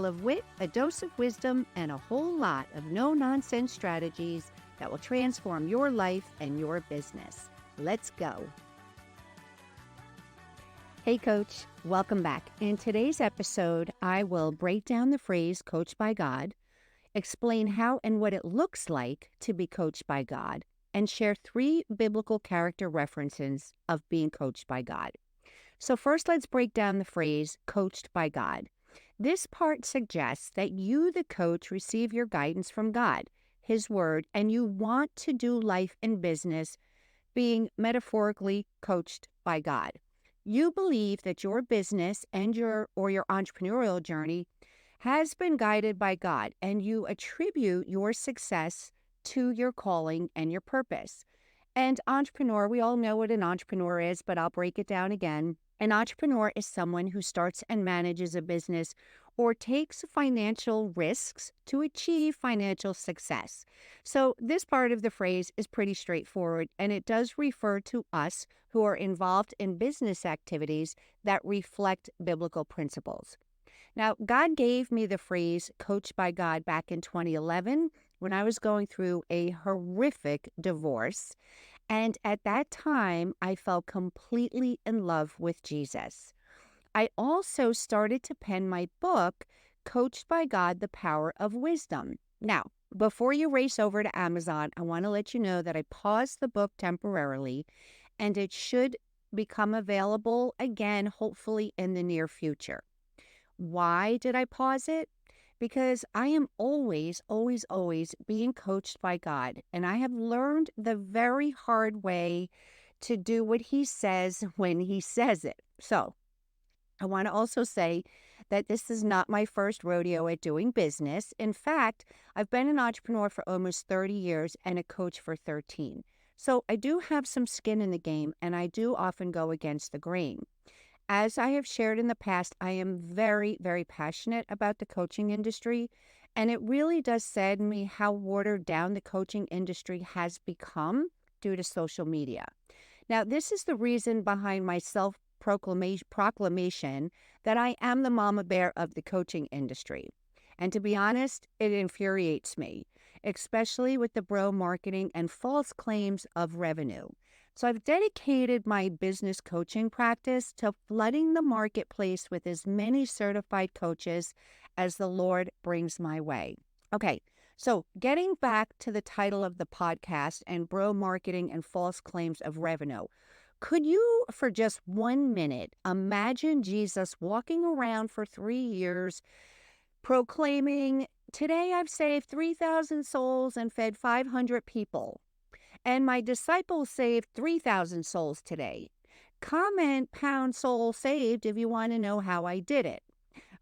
sprinkle of wit, a dose of wisdom, and a whole lot of no-nonsense strategies that will transform your life and your business. Let's go. Hey Coach, welcome back. In today's episode, I will break down the phrase coached by God, explain how and what it looks like to be coached by God, and share 3 biblical character references of being coached by God. So first, let's break down the phrase coached by God. This part suggests that you, the coach, receive your guidance from God, His Word, and you want to do life and business being metaphorically coached by God. You believe that your business and your entrepreneurial journey has been guided by God, and you attribute your success to your calling and your purpose. And entrepreneur, we all know what an entrepreneur is, but I'll break it down again. An entrepreneur is someone who starts and manages a business or takes financial risks to achieve financial success. So this part of the phrase is pretty straightforward, and it does refer to us who are involved in business activities that reflect biblical principles. Now, God gave me the phrase coached by God back in 2011 when I was going through a horrific divorce. And at that time, I fell completely in love with Jesus. I also started to pen my book, Coached by God, The Power of Wisdom. Now, before you race over to Amazon, I want to let you know that I paused the book temporarily, and it should become available again, hopefully in the near future. Why did I pause it? Because I am always being coached by God. And I have learned the very hard way to do what He says when He says it. So I want to also say that this is not my first rodeo at doing business. In fact, I've been an entrepreneur for almost 30 years and a coach for 13. So I do have some skin in the game, and I do often go against the grain. As I have shared in the past, I am very, very passionate about the coaching industry, and it really does sadden me how watered down the coaching industry has become due to social media. Now, this is the reason behind my proclamation that I am the mama bear of the coaching industry. And to be honest, it infuriates me, especially with the bro marketing and false claims of revenue. So I've dedicated my business coaching practice to flooding the marketplace with as many certified coaches as the Lord brings my way. Okay, so getting back to the title of the podcast and bro marketing and false claims of revenue, could you, for just 1 minute, imagine Jesus walking around for 3 years proclaiming, "Today I've saved 3,000 souls and fed 500 people. And my disciples saved 3,000 souls today. Comment pound soul saved if you want to know how I did it."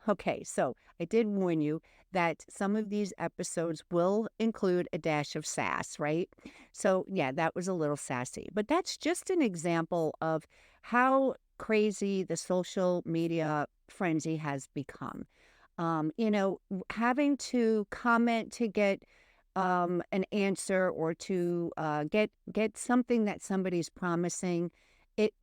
Okay, so I did warn you that some of these episodes will include a dash of sass, right? So yeah, that was a little sassy. But that's just an example of how crazy the social media frenzy has become. Having to comment to get an answer or to get something that somebody's promising, it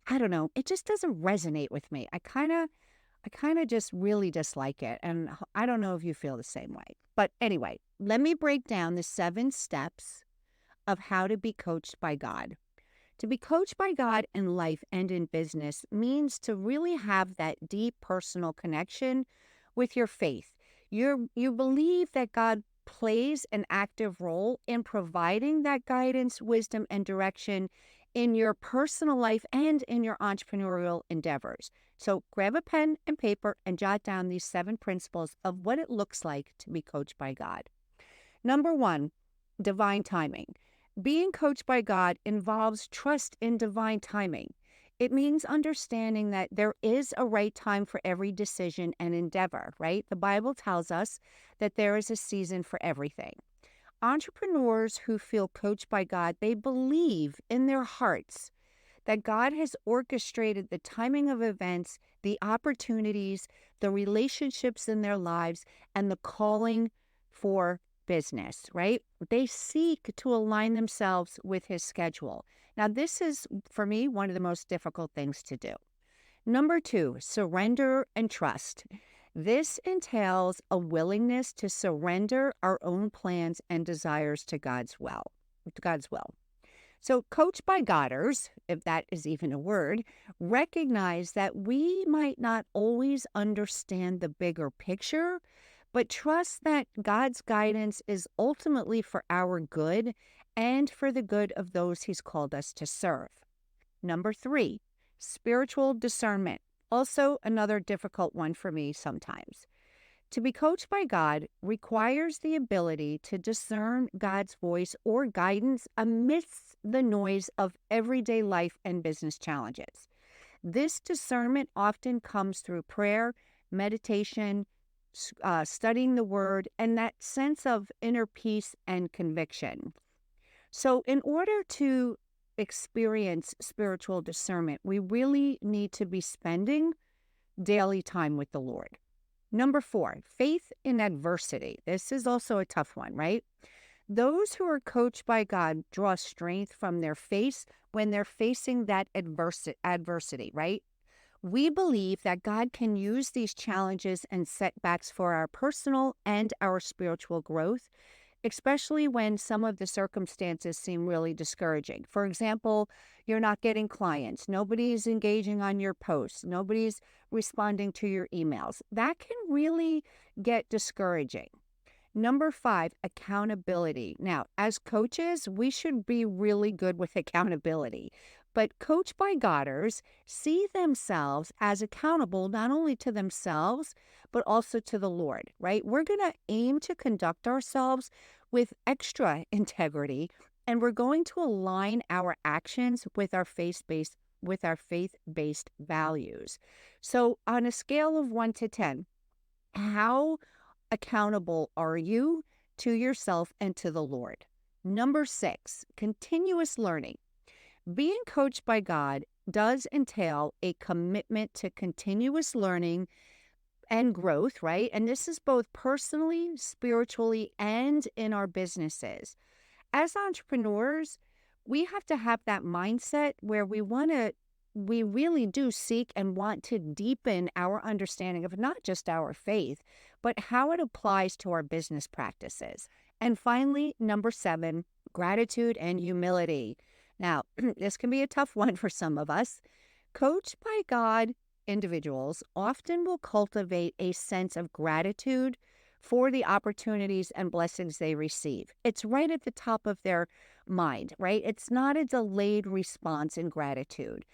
I don't know, it just doesn't resonate with me. I kind of just really dislike it, and I don't know if you feel the same way. But anyway, let me break down the 7 steps of how to be coached by God. To be coached by God in life and in business means to really have that deep personal connection with your faith. You believe that God plays an active role in providing that guidance, wisdom, and direction in your personal life and in your entrepreneurial endeavors. So grab a pen and paper and jot down these 7 principles of what it looks like to be coached by God. Number 1, divine timing. Being coached by God involves trust in divine timing. It means understanding that there is a right time for every decision and endeavor, right? The Bible tells us that there is a season for everything. Entrepreneurs who feel coached by God, they believe in their hearts that God has orchestrated the timing of events, the opportunities, the relationships in their lives, and the calling for business, right? They seek to align themselves with his schedule. Now, this is, for me, one of the most difficult things to do. Number 2, surrender and trust. This entails a willingness to surrender our own plans and desires to God's will. So coached by Godders, if that is even a word, recognize that we might not always understand the bigger picture, but trust that God's guidance is ultimately for our good and for the good of those he's called us to serve. Number 3, spiritual discernment. Also another difficult one for me sometimes. To be coached by God requires the ability to discern God's voice or guidance amidst the noise of everyday life and business challenges. This discernment often comes through prayer, meditation, studying the word, and that sense of inner peace and conviction. So in order to experience spiritual discernment, we really need to be spending daily time with the Lord. Number 4, faith in adversity. This is also a tough one, right? Those who are coached by God draw strength from their faith when they're facing that adversity, right? We believe that God can use these challenges and setbacks for our personal and our spiritual growth, especially when some of the circumstances seem really discouraging. For example, you're not getting clients, nobody's engaging on your posts, nobody's responding to your emails. That can really get discouraging. Number 5, accountability. Now, as coaches, we should be really good with accountability. But coached by Godders see themselves as accountable not only to themselves, but also to the Lord, right? We're going to aim to conduct ourselves with extra integrity, and we're going to align our actions with our faith-based values. So on a scale of 1 to 10, how accountable are you to yourself and to the Lord? Number 6, continuous learning. Being coached by God does entail a commitment to continuous learning and growth, right? And this is both personally, spiritually, and in our businesses. As entrepreneurs, we have to have that mindset where we really do seek and want to deepen our understanding of not just our faith, but how it applies to our business practices. And finally, number 7, gratitude and humility. Now, this can be a tough one for some of us. Coached by God individuals often will cultivate a sense of gratitude for the opportunities and blessings they receive. It's right at the top of their mind, right? It's not a delayed response in gratitude.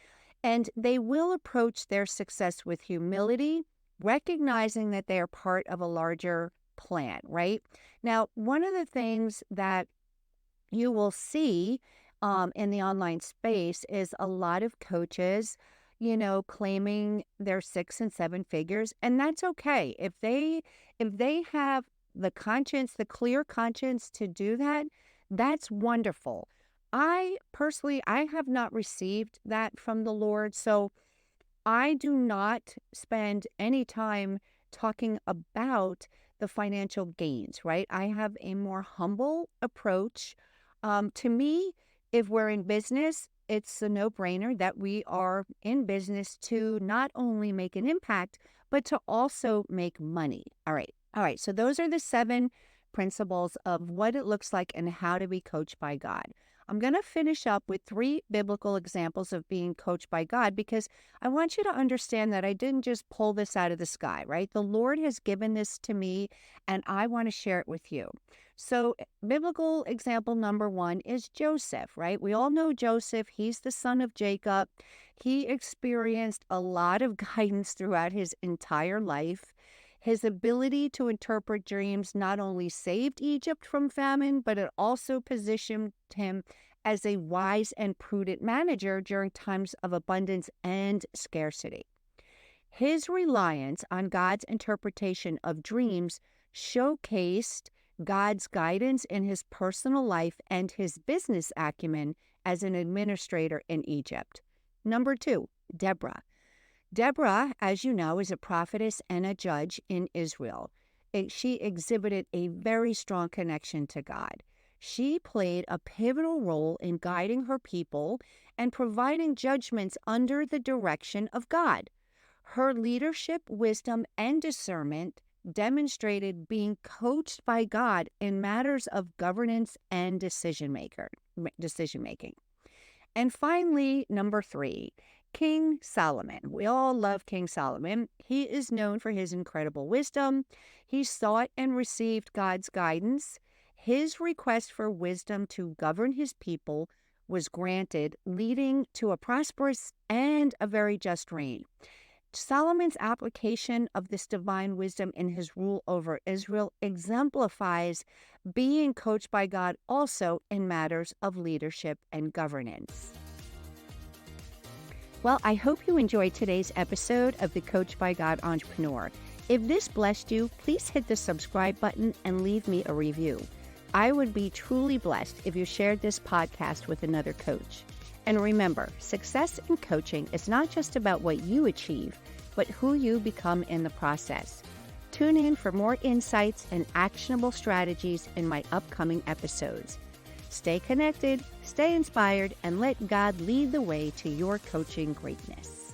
And they will approach their success with humility, recognizing that they are part of a larger plan, right? Now, one of the things that you will see in the online space is a lot of coaches, claiming their 6 and 7 figures, and that's okay. If they have the clear conscience to do that, that's wonderful. I have not received that from the Lord, so I do not spend any time talking about the financial gains, right? I have a more humble approach. To me, if we're in business, it's a no-brainer that we are in business to not only make an impact, but to also make money. All right. So those are the 7 principles of what it looks like and how to be coached by God. I'm going to finish up with 3 biblical examples of being coached by God because I want you to understand that I didn't just pull this out of the sky, right? The Lord has given this to me and I want to share it with you. So, biblical example number 1 is Joseph, right? We all know Joseph. He's the son of Jacob. He experienced a lot of guidance throughout his entire life. His ability to interpret dreams not only saved Egypt from famine, but it also positioned him as a wise and prudent manager during times of abundance and scarcity. His reliance on God's interpretation of dreams showcased God's guidance in his personal life and his business acumen as an administrator in Egypt. Number 2, Deborah. Deborah, as you know, is a prophetess and a judge in Israel. She exhibited a very strong connection to God. She played a pivotal role in guiding her people and providing judgments under the direction of God. Her leadership, wisdom, and discernment demonstrated being coached by God in matters of governance and decision-making. And finally, number 3, King Solomon. We all love King Solomon. He is known for his incredible wisdom. He sought and received God's guidance. His request for wisdom to govern his people was granted, leading to a prosperous and a very just reign. Solomon's application of this divine wisdom in his rule over Israel exemplifies being coached by God also in matters of leadership and governance. Well, I hope you enjoyed today's episode of the Coached by God Entrepreneur. If this blessed you, please hit the subscribe button and leave me a review. I would be truly blessed if you shared this podcast with another coach. And remember, success in coaching is not just about what you achieve, but who you become in the process. Tune in for more insights and actionable strategies in my upcoming episodes. Stay connected, stay inspired, and let God lead the way to your coaching greatness.